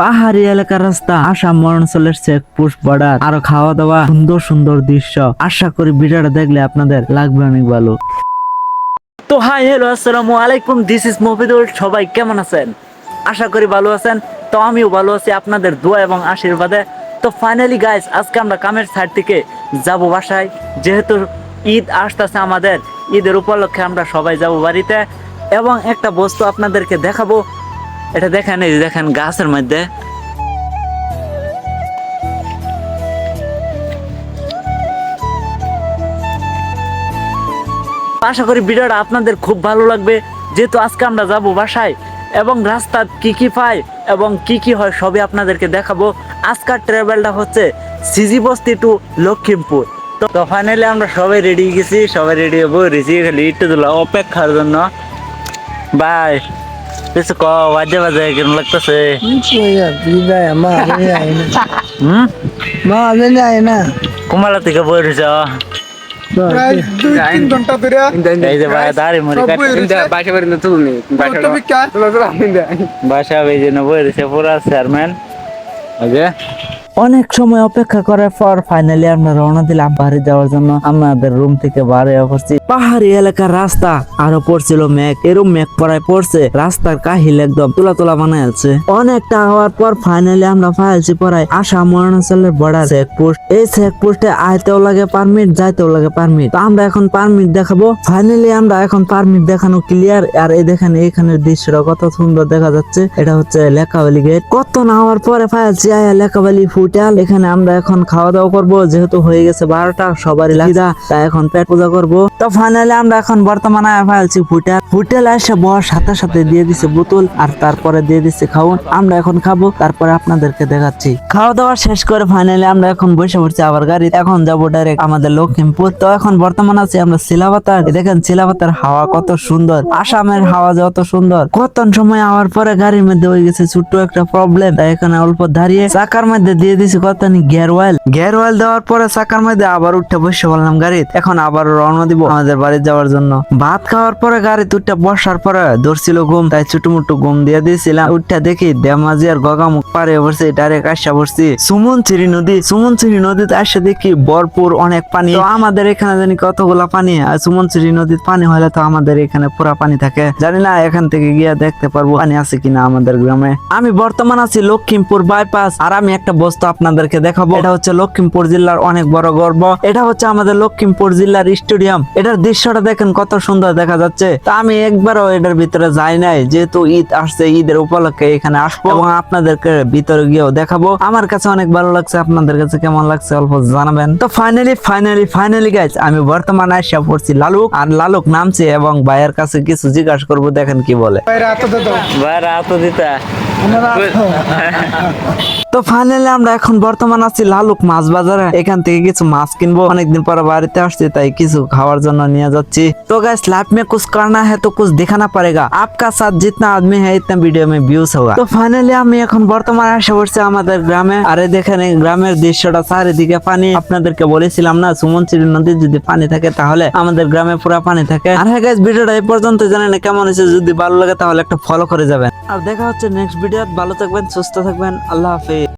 পাহাড়ি এলাকার রাস্তা, আসাম অঞ্চলের চেকপোস্ট, বর্ডার, আরো খাওয়া দাওয়া, সুন্দর সুন্দর দৃশ্য। আশা করি ভিডিওটা দেখলে আপনাদের লাগবে অনেক ভালো। তো হাই হ্যালো আসসালামু আলাইকুম, দিস ইজ মফিদুল। সবাই কেমন আছেন? আশা করি ভালো আছেন। তো আমিও ভালো আছি আপনাদের দোয়া এবং আশীর্বাদে। তো ফাইনালি গাইস, আজকে আমরা কামের সাইড থেকে যাব বাসায়, যেহেতু ঈদ আসতেছে আমাদের। ঈদের উপলক্ষে আমরা সবাই যাব বাড়িতে এবং একটা বস্তু আপনাদেরকে দেখাবো। এটা দেখেন, এই যে দেখেন গাছের মধ্যে আশা করি ভিডিওটা আপনাদের খুব ভালো লাগবে, যেহেতু আজকে আমরা যাব বাসায় এবং রাস্তার কি কি পাই এবং কি কি হয় সবই আপনাদেরকে দেখাবো। আজকের ট্রাভেলটা হচ্ছে সিজি বস্তি টু লক্ষ্মীমপুর। তো ফাইনালি আমরা সবাই রেডি গেছি, সবাই রেডি হবো, রেসি খালি একটু দিল অপেক্ষার জন্য। বাই কিছু ক, বাজে বাজে কেমন লাগতেছে? কুমালা থেকে বই রয়েছ? অনেক সময় অপেক্ষা করার পর ফাইনালি আমরা রওনা দিলাম বাড়ি যাওয়ার জন্য। আমাদের রুম থেকে বাইরে পড়ছি পাহাড়ি এলাকার রাস্তা, আরো পড়ছিল মেঘ। এরকম মেঘ পড়ায় পড়ছে, রাস্তার কাহিল একদম তোলা তোলা বানায় আছে। অনেকটা হওয়ার পর ফাইনালি আমরা ফাইলছি পড়ায় আসাম অরুণাচলের বর্ডার চেকপোস্ট। এই চেকপোস্টে আইতেও লাগে পারমিট, যাইতেও লাগে পারমিট। তো আমরা এখন পারমিট দেখাবো। ফাইনালি আমরা এখন পারমিট দেখানো ক্লিয়ার। আর এই দেখেন এখানের দৃশ্যটা কত সুন্দর দেখা যাচ্ছে। এটা হচ্ছে লেখাবালি গেট। কত না হওয়ার পরে ফাইলছি আয়া লেখাবালি হোটেল। এখানে আমরা এখন খাওয়া দাওয়া করবো, যেহেতু হয়ে গেছে 12টা, সবারই লাগিদা, তাই এখন পেট পূজা করবো। তো ফাইনালি আমরা এখন বর্তমানে ফাইলছি হোটেল এসে বর সাথে সাথে দিয়ে দিছে বোতল, আর তারপরে দিয়ে দিচ্ছে খাওন। আমরা এখন খাবো, তারপরে আপনাদেরকে দেখাচ্ছি। খাওয়া দাওয়া শেষ করে ফাইনালি আমরা এখন বসে পড়ছি আবার গাড়ি। এখন যাবো ডাইরেক্ট আমাদের লক্ষ্মীমপুর। তো এখন বর্তমান আছি আমরা শিলাপাতার। দেখেন শিলাপাতার হাওয়া কত সুন্দর, আসামের হাওয়া যত সুন্দর। কত সময় আওয়ার পরে গাড়ির মধ্যে হয়ে গেছে ছোট্ট একটা প্রবলেম, তাই এখানে অল্প দাঁড়িয়ে চাকার মধ্যে দিয়ে দিছি কত গিয়ার অয়েল দেওয়ার পরে চাকার মধ্যে আবার উঠে বসে বললাম গাড়ি। এখন আবার রওনা দিব আমাদের বাড়ি যাওয়ার জন্য। ভাত খাওয়ার পরে গাড়ি উঠে বসার পরে ধরছিল ঘুম, তাই ছোট মোটো ঘুম দিয়ে দিয়েছিলাম। উঠে দেখি ডেমাজি আর গগামুখ পারে বসে ডাইরেক্ট আসা বসছি সুমনছিরি নদীতে আসে দেখি ভরপুর অনেক পানি। তো আমাদের এখানে জানি কতগুলা পানি, আর সুমনছিরি নদীর পানি হলে তো আমাদের এখানে পুরা পানি থাকে। জানি না এখান থেকে গিয়ে দেখতে পারবো পানি আছে কিনা আমাদের গ্রামে। আমি বর্তমান আছি লক্ষ্মীমপুর বাইপাস, আর আমি একটা বস্তু আপনাদেরকে দেখাবো। এটা হচ্ছে লক্ষ্মীমপুর জেলার অনেক বড় গর্ব। এটা হচ্ছে আমাদের লক্ষ্মীমপুর জেলার স্টেডিয়াম। এটার দৃশ্যটা দেখেন কত সুন্দর দেখা যাচ্ছে। তা আমি একবারও এটার ভিতরে যাই নাই, যেহেতু ঈদ আসছে, ঈদের উপলক্ষে এখানে আসবো এবং আপনাদেরকে ভিতরে গিয়েও দেখাবো। আমার কাছে অনেক ভালো লাগছে, আপনাদের কাছে কেমন লাগছে অল্প জানাবেন। তো ফাইনালি গাইস, আমি বর্তমানে আসা পড়ছি লালুক, আর লালুক নামছি এবং ভাইয়ের কাছে কিছু জিজ্ঞাসা করবো, দেখেন কি বলে। তো ফাইনালি আমরা এখন বর্তমান আছি লালুক মাছ বাজারে। এখান থেকে কিছু মাছ কিনবো, অনেকদিন পরে বাড়িতে আসছি, তাই কিছু খাওয়ার জন্য নিয়ে যাচ্ছি। তো गाइस लाइफ में कुछ करना है तो कुछ दिखाना पड़ेगा, आपका साथ जितना आदमी है इतना वीडियो में व्यूज होगा। তো ফাইনালি আমি এখন বর্তমানে এসে পড়ছি আমাদের গ্রামে। আর দেখেন এই গ্রামের দৃশ্যটা, চারিদিকে পানি। আপনাদেরকে বলেছিলাম না, সুমনছিরি নদীর যদি পানি থাকে তাহলে আমাদের গ্রামে পুরো পানি থাকে। আর হ্যাঁ গাইস, ভিডিওটা এই পর্যন্ত জানেন কেমন হয়েছে। যদি ভালো লাগে তাহলে একটা ফলো করে যাবেন। আর দেখা হচ্ছে নেক্সট ভিডিও। ভালো থাকবেন, সুস্থ থাকবেন, আল্লাহ হাফেজ।